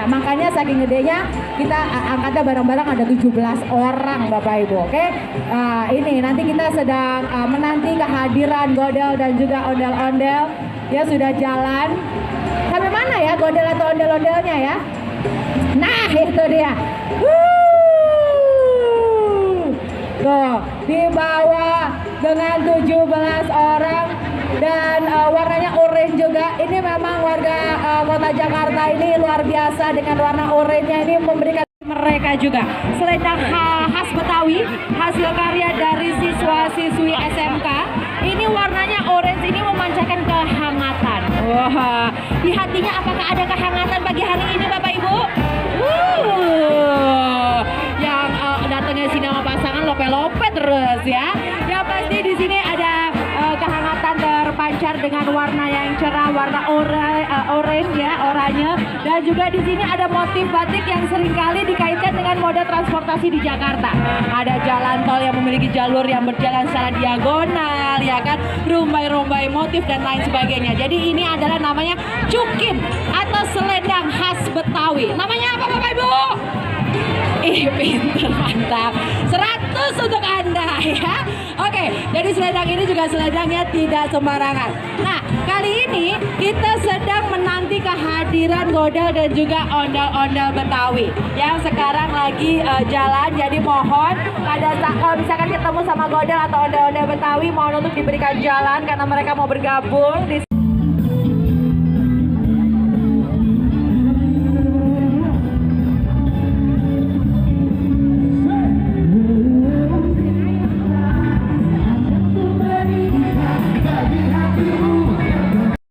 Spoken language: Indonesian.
Makanya saking gedenya kita angkatnya bareng-bareng ada 17 orang Bapak Ibu. Oke. Ini nanti kita sedang menanti kehadiran Godel dan juga ondel-ondel ya, sudah jalan. Sampai mana ya Godel atau ondel-ondelnya ya? Nah, itu dia. Tuh, dibawa dengan 17 orang dan warnanya oranye juga. Ini memang warga kota Jakarta ini luar biasa dengan warna oranye ini memberikan mereka juga selendang khas Betawi hasil karya dari siswa-siswi SMK. Ini warnanya orange, ini memancarkan kehangatan. Wah, di hatinya apakah ada kehangatan pagi hari ini Bapak Ibu? Yang datangnya sini sama pasangan lope-lope terus ya. Yang pasti di sini ada kehangatan terpancar dengan warna yang cerah, warna orange ya, oranye. Dan juga di sini ada motif batik yang seringkali dikaitkan dengan moda transportasi di Jakarta. Ada jalan tol yang memiliki jalur yang berjalan secara diagonal, ya kan, rumbai-rumbai motif dan lain sebagainya. Jadi ini adalah namanya cukim atau selendang khas Betawi. Namanya apa Bapak Ibu? Ih, pinter, mantap. 100 untuk Anda ya. Oke, jadi selendang ini juga selendangnya tidak sembarangan. Nah, kali ini kita sedang menanti kehadiran Godel dan juga ondel-ondel Betawi yang sekarang lagi jalan. Jadi mohon pada saat kalau misalkan ketemu sama Godel atau ondel-ondel Betawi, mohon untuk diberikan jalan karena mereka mau bergabung di